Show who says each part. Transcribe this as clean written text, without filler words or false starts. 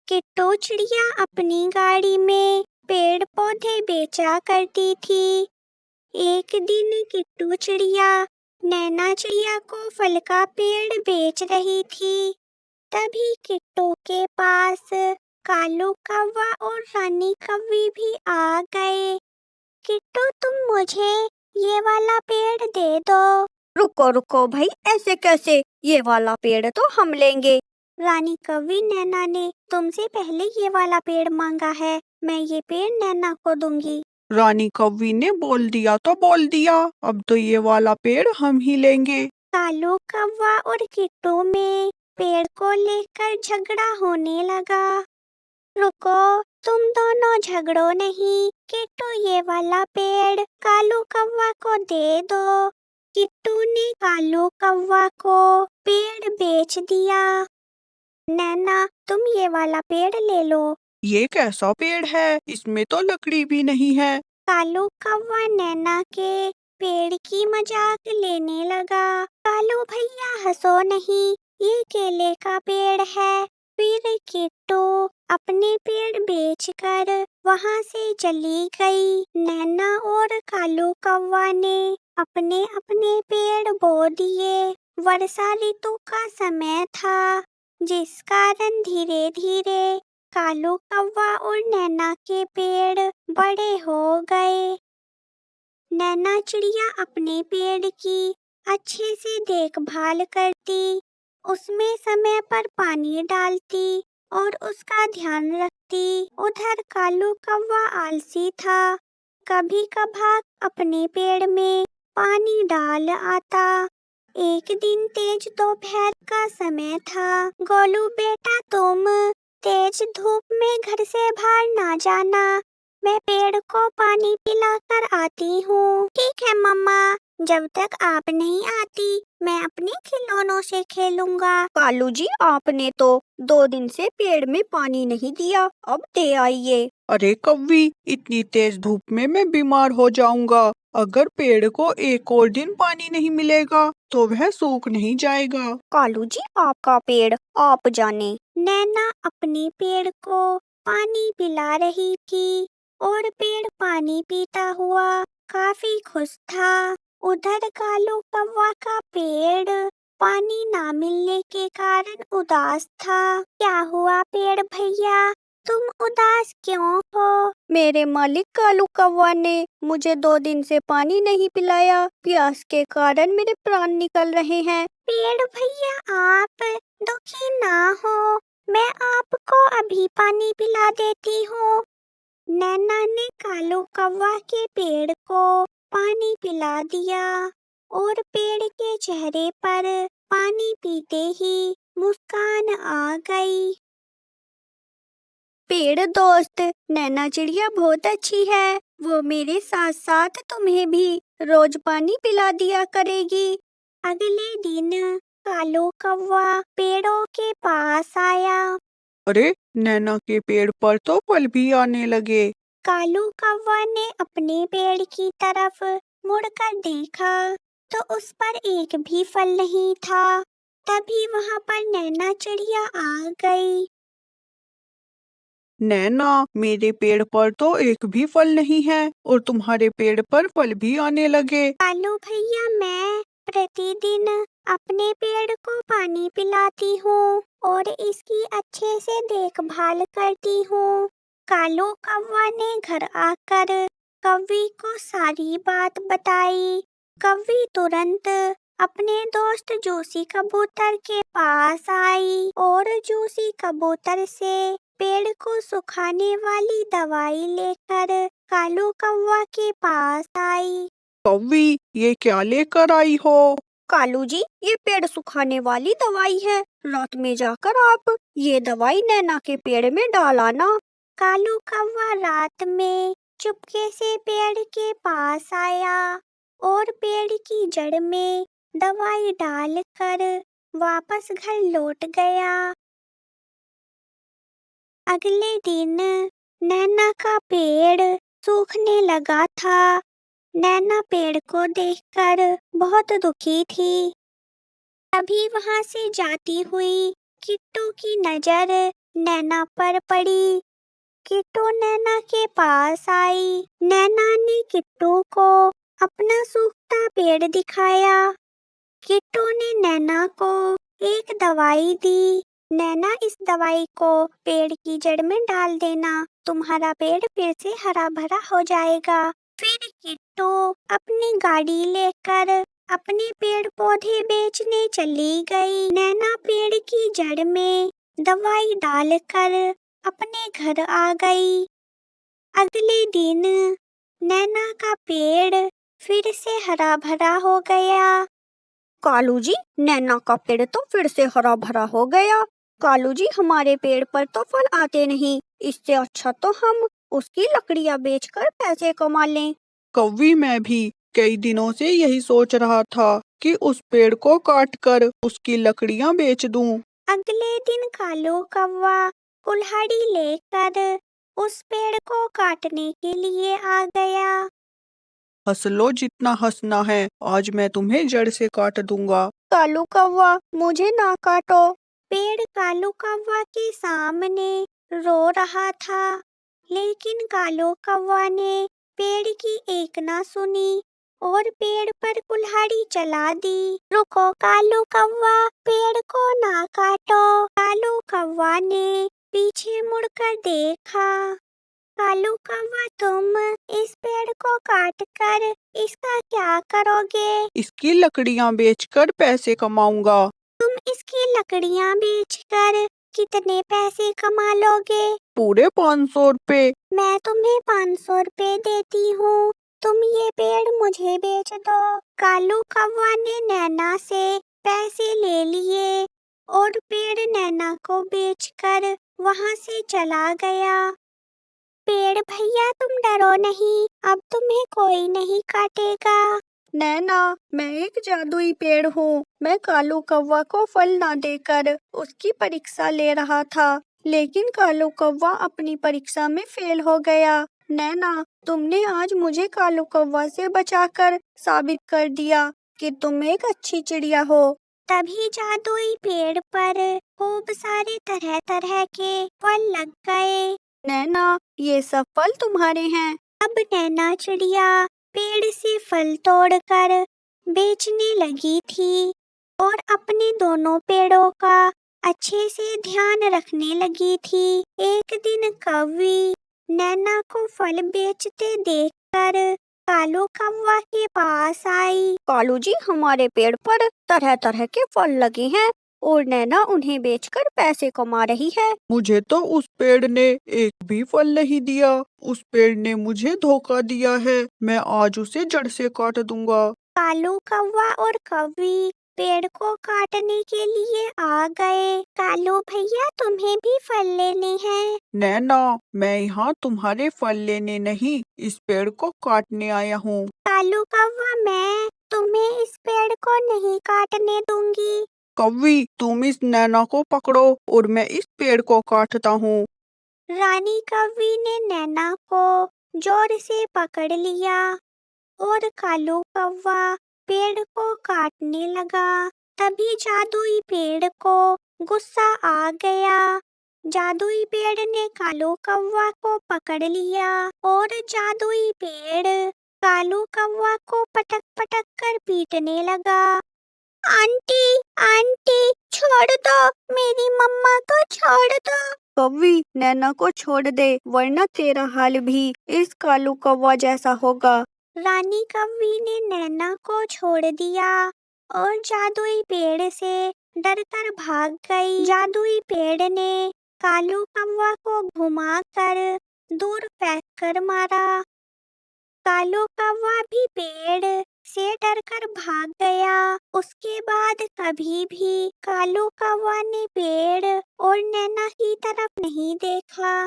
Speaker 1: किट्टू चिड़िया अपनी गाड़ी में पेड़ पौधे बेचा करती थी। एक दिन किट्टू चिड़िया नैना चिड़िया को फल का पेड़ बेच रही थी। तभी किट्टू के पास कालू कौवा और रानी कौवी भी आ गए। किट्टू, तुम मुझे ये वाला पेड़ दे दो।
Speaker 2: रुको रुको भाई, ऐसे कैसे? ये वाला पेड़ तो हम लेंगे।
Speaker 1: रानी कौवी नैना ने तुमसे पहले ये वाला पेड़ मांगा है, मैं ये पेड़ नैना को दूंगी।
Speaker 3: रानी कौवी ने बोल दिया तो बोल दिया, अब तो ये वाला पेड़ हम ही लेंगे।
Speaker 1: कालू कौवा और किट्टू में पेड़ को लेकर झगड़ा होने लगा। रुको, तुम दोनों झगड़ो नहीं। किट्टू, ये वाला पेड़ कालू कौवा को दे दो। किट्टू ने कालू कौवा को पेड़ बेच दिया। नैना, तुम ये वाला पेड़ ले लो।
Speaker 3: ये कैसा पेड़ है? इसमें तो लकड़ी भी नहीं है।
Speaker 1: कालू कौवा नैना के पेड़ की मजाक लेने लगा। कालू भैया हंसो नहीं, ये केले का पेड़ है। फिर किट्टू अपने पेड़ बेचकर वहां से चली गई। नैना और कालू कौवा ने अपने अपने पेड़ बो दिए। वर्षा ऋतु का समय था, जिस कारण धीरे धीरे कालू कौवा और नैना के पेड़ बड़े हो गए। नैना चिड़िया अपने पेड़ की अच्छे से देखभाल करती, उसमें समय पर पानी डालती और उसका ध्यान रखती। उधर कालू कौवा आलसी था, कभी कभार अपने पेड़ में पानी डाल आता। एक दिन तेज दोपहर का समय था। गोलू बेटा, तुम तेज धूप में घर से बाहर ना जाना, मैं पेड़ को पानी पिलाकर आती हूँ। ठीक है मम्मा, जब तक आप नहीं आती मैं अपने खिलौनों से खेलूंगा।
Speaker 2: कालू जी, आपने तो 2 दिन से पेड़ में पानी नहीं दिया, अब दे आइए।
Speaker 3: अरे कौवी, इतनी तेज धूप में मैं बीमार हो जाऊंगा। अगर पेड़ को एक और दिन पानी नहीं मिलेगा तो वह सूख नहीं जाएगा।
Speaker 2: कालू जी, आपका पेड़ आप जाने।
Speaker 1: नैना अपने पेड़ को पानी पिला रही थी और पेड़ पानी पीता हुआ काफी खुश था। उधर कालू कौवा का पेड़ पानी ना मिलने के कारण उदास था। क्या हुआ पेड़ भैया, तुम उदास क्यों हो?
Speaker 2: मेरे मालिक कालू कौवा ने मुझे 2 दिन से पानी नहीं पिलाया, प्यास के कारण मेरे प्राण निकल रहे हैं।
Speaker 1: पेड़ भैया, आप दुखी ना हो, मैं आपको अभी पानी पिला देती हूँ। नैना ने कालू कौवा के पेड़ को पानी पिला दिया और पेड़ के चेहरे पर पानी पीते ही मुस्कान आ गई।
Speaker 2: पेड़ दोस्त, नैना चिड़िया बहुत अच्छी है, वो मेरे साथ साथ तुम्हें भी रोज पानी पिला दिया करेगी।
Speaker 1: अगले दिन कालू कौवा पेड़ों के पास आया।
Speaker 3: अरे, नैना के पेड़ पर तो फल भी आने लगे।
Speaker 1: कालू कौवा ने अपने पेड़ की तरफ मुड़कर देखा तो उस पर एक भी फल नहीं था। तभी वहां पर नैना चिड़िया आ गई।
Speaker 3: नैना, मेरे पेड़ पर तो एक भी फल नहीं है और तुम्हारे पेड़ पर फल भी आने लगे।
Speaker 1: कालू भैया, मैं प्रतिदिन अपने पेड़ को पानी पिलाती हूँ और इसकी अच्छे से देखभाल करती हूँ। कालू कौवा ने घर आकर कौवी को सारी बात बताई। कौवी तुरंत अपने दोस्त जूसी कबूतर के पास आई और जूसी कबूतर से पेड़ को सुखाने वाली दवाई लेकर कालू कौवा के पास आई।
Speaker 3: कौवी, ये क्या लेकर आई हो?
Speaker 2: कालू जी, ये पेड़ सुखाने वाली दवाई है, रात में जाकर आप ये दवाई नैना के पेड़ में डाल आना।
Speaker 1: कालू कौवा रात में चुपके से पेड़ के पास आया और पेड़ की जड़ में दवाई डालकर वापस घर लौट गया। अगले दिन नैना का पेड़ सूखने लगा था। नैना पेड़ को देखकर बहुत दुखी थी। तभी वहां से जाती हुई किट्टू की नजर नैना पर पड़ी। किट्टू नैना के पास आई। नैना ने किट्टू को अपना सूखता पेड़ दिखाया। किट्टू ने नैना को एक दवाई दी। नैना, इस दवाई को पेड़ की जड़ में डाल देना, तुम्हारा पेड़ फिर से हरा भरा हो जाएगा। फिर किट्टू अपनी गाड़ी लेकर अपने पेड़ पौधे बेचने चली गई। नैना पेड़ की जड़ में दवाई डालकर अपने घर आ गई। अगले दिन नैना का पेड़ फिर से हरा भरा हो गया।
Speaker 2: कालू जी, नैना का पेड़ तो फिर से हरा भरा हो गया। कालू जी, हमारे पेड़ पर तो फल आते नहीं, इससे अच्छा तो हम उसकी लकड़ियां बेचकर पैसे कमा लें।
Speaker 3: कौवी, मैं भी कई दिनों से यही सोच रहा था कि उस पेड़ को काट कर उसकी लकड़ियां बेच दूं।
Speaker 1: अगले दिन कालू कौवा कुल्हाड़ी लेकर उस पेड़ को काटने के लिए आ गया।
Speaker 3: हंस लो जितना हंसना है, आज मैं तुम्हें जड़ से काट दूंगा।
Speaker 2: कालू कौवा, मुझे ना काटो।
Speaker 1: पेड़ कालू कौवा के सामने रो रहा था, लेकिन कालू कौवा ने पेड़ की एक ना सुनी और पेड़ पर कुल्हाड़ी चला दी। रुको कालू कौवा, पेड़ को ना काटो। कालू कौवा ने पीछे मुड़कर देखा। कालू कौवा, तुम इस पेड़ को काट कर इसका क्या करोगे?
Speaker 3: इसकी लकड़ियां बेचकर पैसे कमाऊंगा।
Speaker 1: तुम इसकी लकड़ियां बेचकर कितने पैसे कमा लोगे?
Speaker 3: पूरे 500 रुपए।
Speaker 1: मैं तुम्हें 500 रुपए देती हूँ, तुम ये पेड़ मुझे बेच दो। कालू कौवा ने नैना से पैसे ले लिए और पेड़ नैना को बेचकर वहाँ से चला गया। पेड़ भैया, तुम डरो नहीं, अब तुम्हें कोई नहीं काटेगा।
Speaker 2: नैना, मैं एक जादुई पेड़ हूँ। मैं कालू कौवा को फल ना देकर उसकी परीक्षा ले रहा था, लेकिन कालू कौवा अपनी परीक्षा में फेल हो गया। नैना, तुमने आज मुझे कालू कौवा से बचाकर साबित कर दिया कि तुम एक अच्छी चिड़िया हो।
Speaker 1: तभी जादुई पेड़ पर खूब सारे तरह तरह के फल लग गए।
Speaker 2: नैना, ये सब फल तुम्हारे हैं।
Speaker 1: अब नैना चिड़िया पेड़ से फल तोड़कर बेचने लगी थी और अपने दोनों पेड़ों का अच्छे से ध्यान रखने लगी थी। एक दिन कौवी नैना को फल बेचते देखकर कालू कौवा के पास आई।
Speaker 2: कालू जी, हमारे पेड़ पर तरह तरह के फल लगे हैं और नैना उन्हें बेचकर पैसे कमा रही है।
Speaker 3: मुझे तो उस पेड़ ने एक भी फल नहीं दिया। उस पेड़ ने मुझे धोखा दिया है। मैं आज उसे जड़ से काट दूंगा।
Speaker 1: कालू कौवा और कौवी पेड़ को काटने के लिए आ गए। कालू भैया, तुम्हें भी फल लेने हैं?
Speaker 3: नैना, मैं यहाँ तुम्हारे फल लेने नहीं, इस पेड़ को काटने आया हूँ।
Speaker 1: कालू कौवा, मैं तुम्हें इस पेड़ को नहीं काटने दूंगी।
Speaker 3: कौवी, तुम इस नैना को पकड़ो और मैं इस पेड़ को काटता हूँ।
Speaker 1: रानी कौवी ने नैना को जोर से पकड़ लिया और कालू कौवा पेड़ को काटने लगा। तभी जादुई पेड़ को गुस्सा आ गया। जादुई पेड़ ने कालू कौवा को पकड़ लिया और जादुई पेड़ कालू कौवा को पटक पटक कर पीटने लगा। आंटी, आंटी, छोड़ दो, मेरी मम्मा को छोड़ दो।
Speaker 2: कौवी, नैना को छोड़ दे, वरना तेरा हाल भी इस कालू कौवा जैसा होगा।
Speaker 1: रानी कौवी ने नैना को छोड़ दिया और जादुई पेड़ से डरकर भाग गई। जादुई पेड़ ने कालू कौवा को घुमाकर दूर फेंक कर मारा। कालू कौवा भी पेड़ से डरकर भाग गया। उसके बाद कभी भी कालू कौवा ने पेड़ और नैना की तरफ नहीं देखा।